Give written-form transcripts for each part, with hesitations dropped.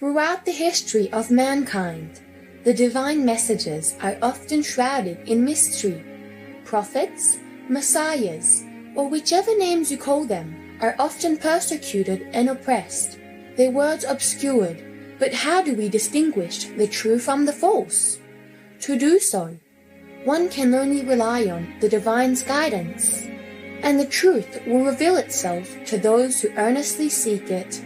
Throughout the history of mankind, the divine messages are often shrouded in mystery. Prophets, messiahs, or whichever names you call them, are often persecuted and oppressed, their words obscured. But how do we distinguish the true from the false? To do so, one can only rely on the divine's guidance, and the truth will reveal itself to those who earnestly seek it.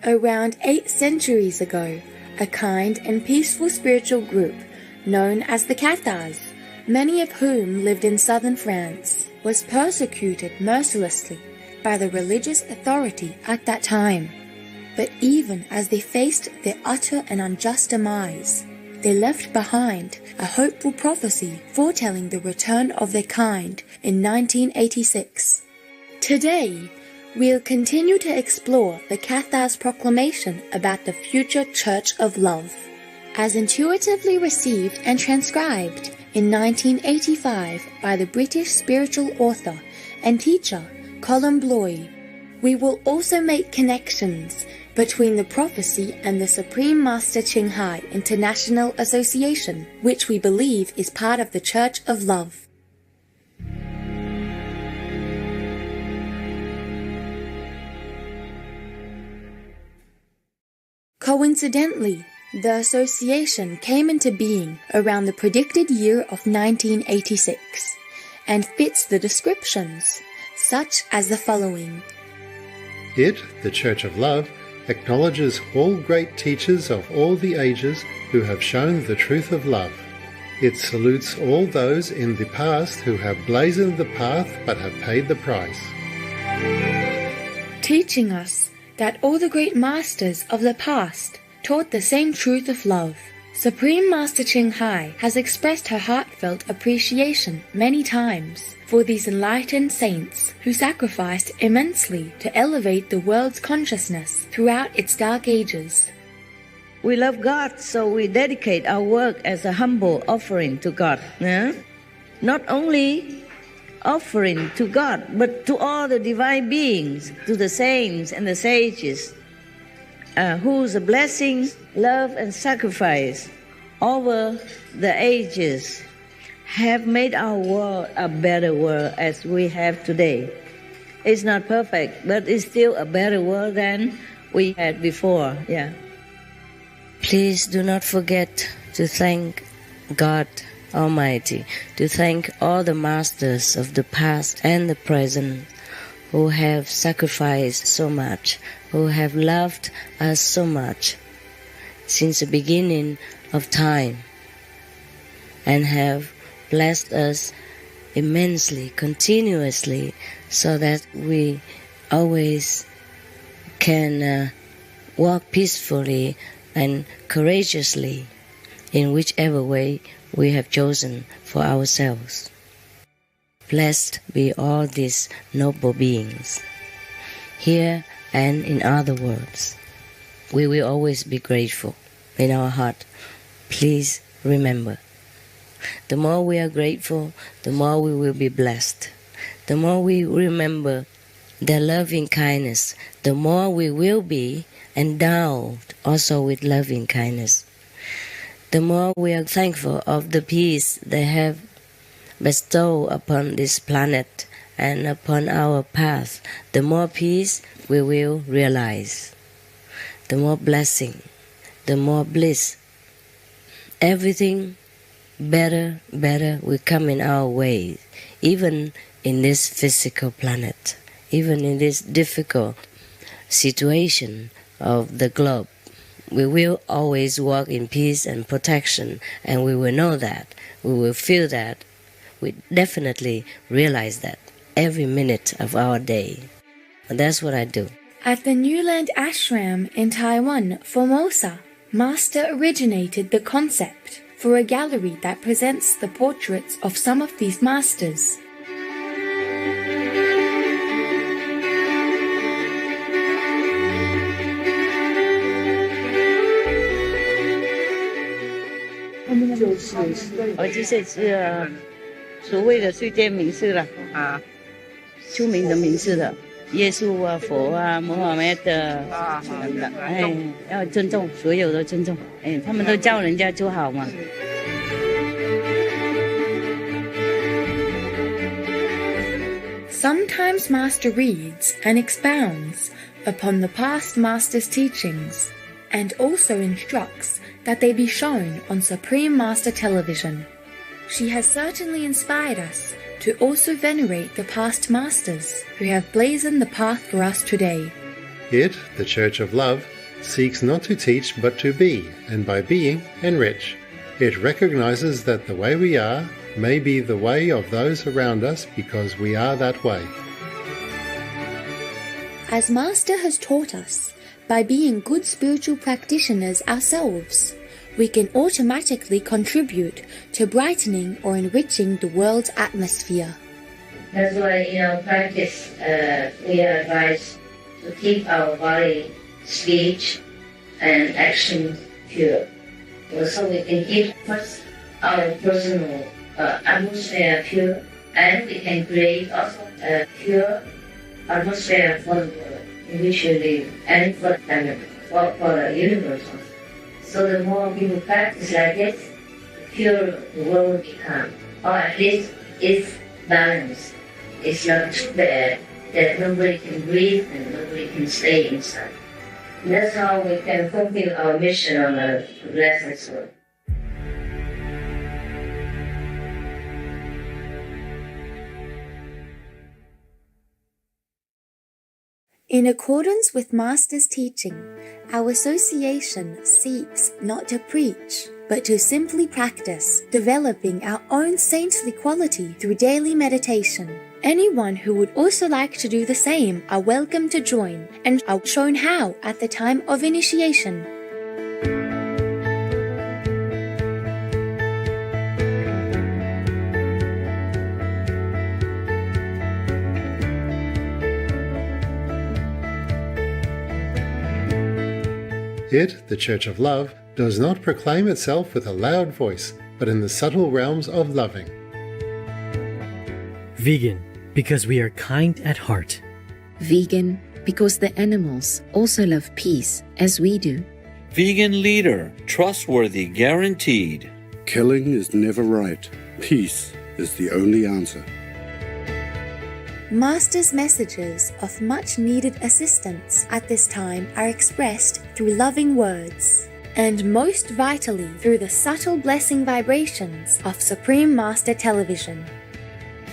Around 8 centuries ago, a kind and peaceful spiritual group known as the Cathars, many of whom lived in southern France, was persecuted mercilessly by the religious authority at that time. But even as they faced their utter and unjust demise, they left behind a hopeful prophecy foretelling the return of their kind in 1986. Today, we'll continue to explore the Cathar's proclamation about the future Church of Love. As intuitively received and transcribed in 1985 by the British spiritual author and teacher Colin Bloy, we will also make connections between the prophecy and the Supreme Master Ching Hai International Association, which we believe is part of the Church of Love. Coincidentally, the association came into being around the predicted year of 1986 and fits the descriptions, such as the following. It, the Church of Love, acknowledges all great teachers of all the ages who have shown the truth of love. It salutes all those in the past who have blazoned the path but have paid the price. Teaching us that all the great masters of the past taught the same truth of love. Supreme Master Ching Hai has expressed her heartfelt appreciation many times for these enlightened saints who sacrificed immensely to elevate the world's consciousness throughout its dark ages. We love God, so we dedicate our work as a humble offering to God. Not only offering to God, but to all the divine beings, to the saints and the sages, whose blessing, love, and sacrifice over the ages have made our world a better world as we have today. It's not perfect, but it's still a better world than we had before. Please do not forget to thank God Almighty, to thank all the masters of the past and the present who have sacrificed so much, who have loved us so much since the beginning of time, and have blessed us immensely, continuously, so that we always can walk peacefully and courageously in whichever way we have chosen for ourselves. Blessed be all these noble beings, here and in other worlds. We will always be grateful in our heart. Please remember, the more we are grateful, the more we will be blessed. The more we remember their loving kindness, the more we will be endowed also with loving kindness. The more we are thankful of the peace they have bestowed upon this planet and upon our path, the more peace we will realize, the more blessing, the more bliss. Everything better will come in our way, even in this physical planet, even in this difficult situation of the globe. We will always walk in peace and protection, and we will know that, we will feel that, we definitely realize that every minute of our day. And that's what I do. At the New Land Ashram in Taiwan, Formosa, Master originated the concept for a gallery that presents the portraits of some of these masters. 这些是所谓的世界名士了啊，出名的名士的，耶稣啊、佛啊、穆罕默德等等，要尊重，所有的尊重，他们都教人家做好嘛。Sometimes Master reads and expounds upon the past Master's teachings, and also instructs that they be shown on Supreme Master Television. She has certainly inspired us to also venerate the past Masters who have blazoned the path for us today. It, the Church of Love, seeks not to teach but to be, and by being, enrich. It recognizes that the way we are may be the way of those around us because we are that way. As Master has taught us, by being good spiritual practitioners ourselves, we can automatically contribute to brightening or enriching the world's atmosphere. That's why in our practice, we are advised to keep our body, speech, and action pure. So we can keep first our personal atmosphere pure, and we can create also a pure atmosphere for the world in which we live and for the universe. So the more people practice like this, the purer the world will become, or at least it's balanced. It's not too bad that nobody can breathe and nobody can stay inside. That's how we can fulfill our mission on the blessed world. In accordance with Master's teaching, our association seeks not to preach, but to simply practice, developing our own saintly quality through daily meditation. Anyone who would also like to do the same are welcome to join, and are shown how at the time of initiation. It, the Church of Love, does not proclaim itself with a loud voice, but in the subtle realms of loving. Vegan, because we are kind at heart. Vegan, because the animals also love peace, as we do. Vegan leader, trustworthy, guaranteed. Killing is never right. Peace is the only answer. Master's messages of much-needed assistance at this time are expressed through loving words, and most vitally through the subtle blessing vibrations of Supreme Master Television.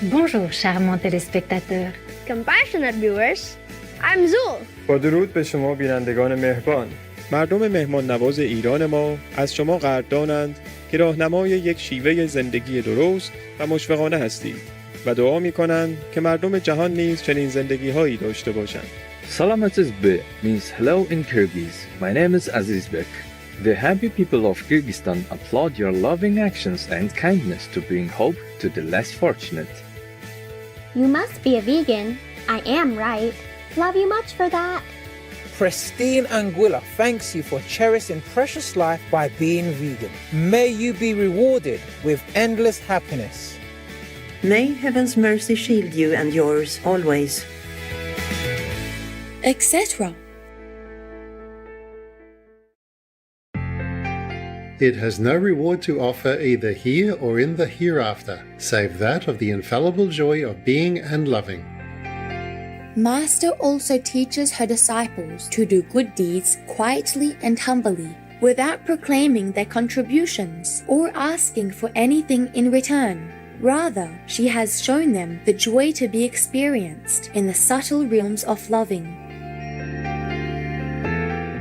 Bonjour, charmants téléspectateurs. Compassionate viewers, I'm Zul. با درود به شما بینندگان مهربان. مردم مهمان نواز ایران ما از شما قدردانند که راهنمای یک شیوه زندگی درست و مشفقانه هستید و دعا می‌کنند که مردم جهان نیز چنین زندگی‌هایی داشته باشند. Salamatiz-be means hello in Kyrgyz. My name is Azizbek. The happy people of Kyrgyzstan applaud your loving actions and kindness to bring hope to the less fortunate. You must be a vegan. I am, right? Love you much for that. Pristine Anguilla thanks you for cherishing precious life by being vegan. May you be rewarded with endless happiness. May heaven's mercy shield you and yours always. Etc. It has no reward to offer either here or in the hereafter, save that of the infallible joy of being and loving. Master also teaches her disciples to do good deeds quietly and humbly, without proclaiming their contributions or asking for anything in return. Rather, she has shown them the joy to be experienced in the subtle realms of loving.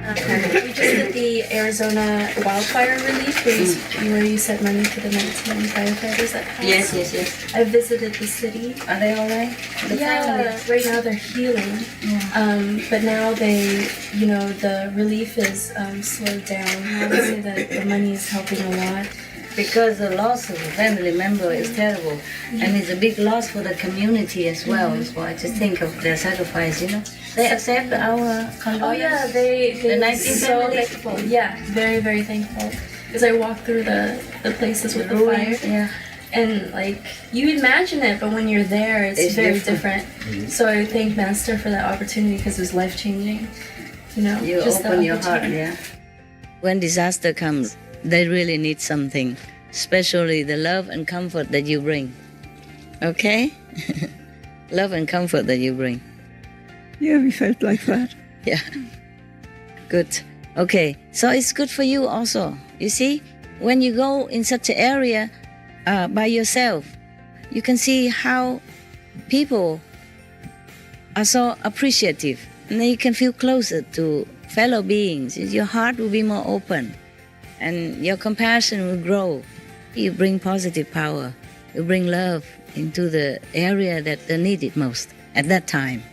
We just did the Arizona wildfire relief where you sent money to the 19 firefighters that passed. Yes. I visited the city. Are they all right? Right now they're healing. But now the relief is slowed down. I would say that the money is helping a lot. Because the loss of a family member is terrible, and it's a big loss for the community as well. So I just think of their sacrifice, They accept our condolence. Oh yeah, they the 19 so family. thankful. Yeah, very, very thankful. because I walk through the places with the fire. Yeah. And like you imagine it, but when you're there, it's very different. So I thank Master for that opportunity because it was life changing. You know, You just open the your heart, opportunity. yeah. When disaster comes, they really need something, especially the love and comfort that you bring. Okay? Love and comfort that you bring. Yeah, we felt like that. Yeah. Good. Okay, so it's good for you also. You see, when you go in such an area by yourself, you can see how people are so appreciative, and then you can feel closer to fellow beings. Your heart will be more open, and your compassion will grow. You bring positive power. You bring love into the area that they need it most at that time.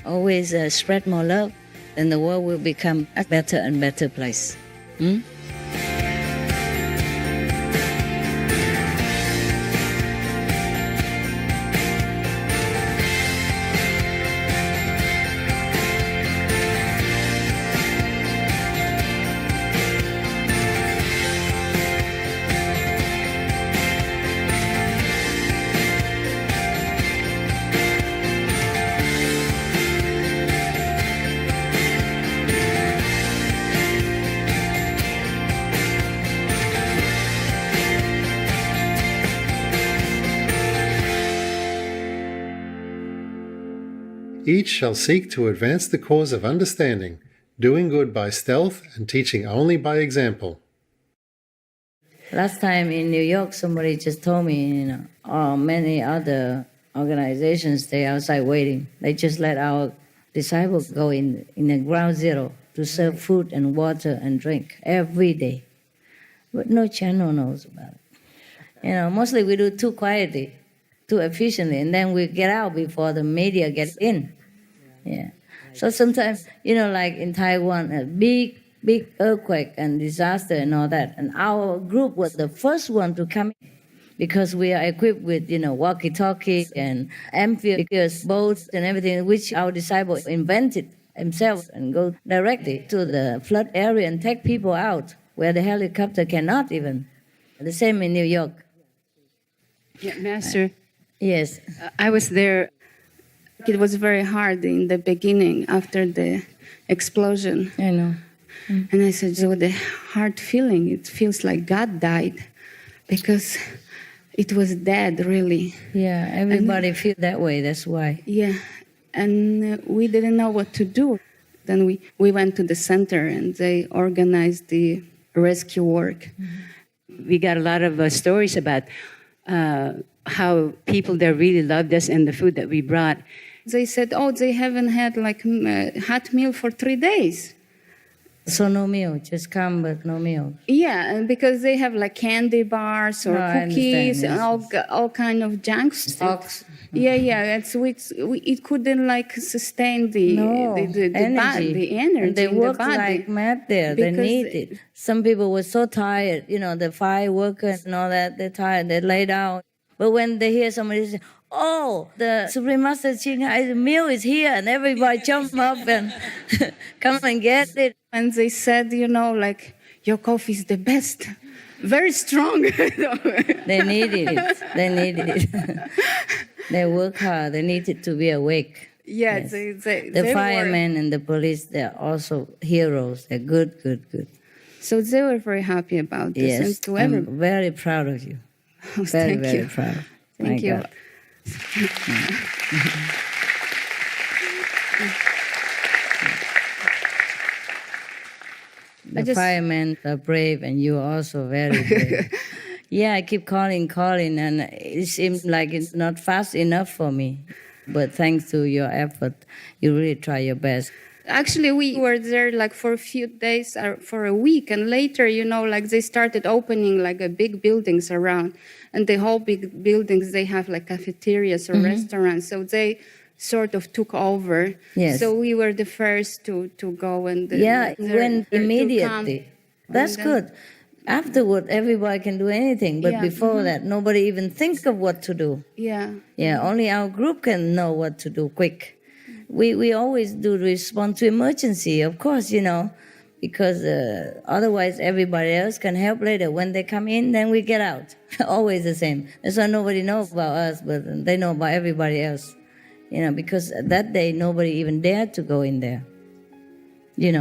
Always spread more love, and the world will become a better and better place. Hmm? Each shall seek to advance the cause of understanding, doing good by stealth and teaching only by example. Last time in New York, somebody just told me, many other organizations, they outside waiting. They just let our disciples go in the ground zero to serve food and water and drink every day. But no channel knows about it. Mostly we do too quietly, too efficiently, and then we get out before the media gets in. Yeah. So sometimes, like in Taiwan, a big earthquake and disaster and all that, and our group was the first one to come in because we are equipped with, walkie-talkie and amphibious boats and everything, which our disciple invented himself, and go directly to the flood area and take people out where the helicopter cannot even. The same in New York. Yeah, Master. Yes. I was there. It was very hard in the beginning after the explosion. I know. And I said, so the hard feeling, it feels like God died because it was dead, really. Yeah, everybody feels that way, that's why. Yeah, and we didn't know what to do. Then we went to the center and they organized the rescue work. Mm-hmm. We got a lot of stories about how people there really loved us and the food that we brought. They said, they haven't had like hot meal for 3 days. So no meal, just come but no meal. Yeah, and because they have like candy bars or cookies and all kind of junk stuff. Yeah. It couldn't like sustain the energy. And they in worked the body. like mad there. They need it. Some people were so tired, the fire workers and all that. They're tired. They lay down. But when they hear somebody say, the Supreme Master Ching Hai's meal is here, and everybody jump up and come and get it. And they said, like, your coffee is the best. Very strong. They need it. They need it. They work hard. They need it to be awake. Yeah, yes. The firemen and the police, they're also heroes. They're good. So they were very happy about this. Yes, I'm very proud of you. Very proud. Thank you. God. The firemen are brave, and you are also very brave. Yeah, I keep calling, and it seems like it's not fast enough for me. But thanks to your effort, you really try your best. Actually, we were there like for a few days or for a week, and later, like they started opening like big buildings around, and the whole big buildings, they have like cafeterias or restaurants, so they sort of took over. Yes. So we were the first to go and went immediately. That's good. Afterward, everybody can do anything, but before that, nobody even thinks of what to do. Yeah. Yeah, only our group can know what to do quick. We always do respond to emergency, of course, because otherwise everybody else can help later. When they come in, then we get out. Always the same. That's why nobody knows about us, but they know about everybody else. Because that day nobody even dared to go in there.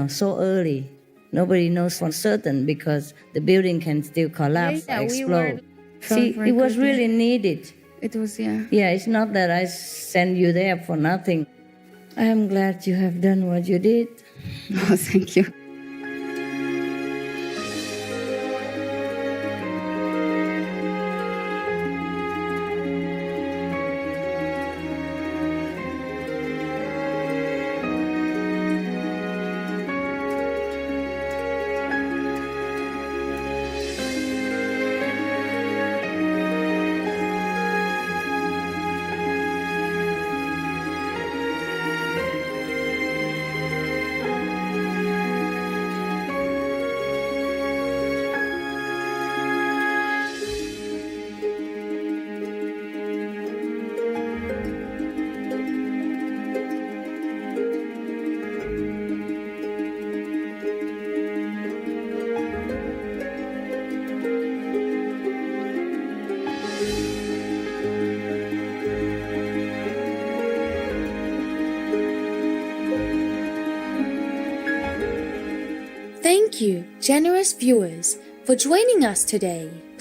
So early. Nobody knows for certain because the building can still collapse or explode. See, it was really needed. It was, yeah. Yeah, it's not that I sent you there for nothing. I am glad you have done what you did. Oh, thank you. Thank you, generous viewers, for joining us today.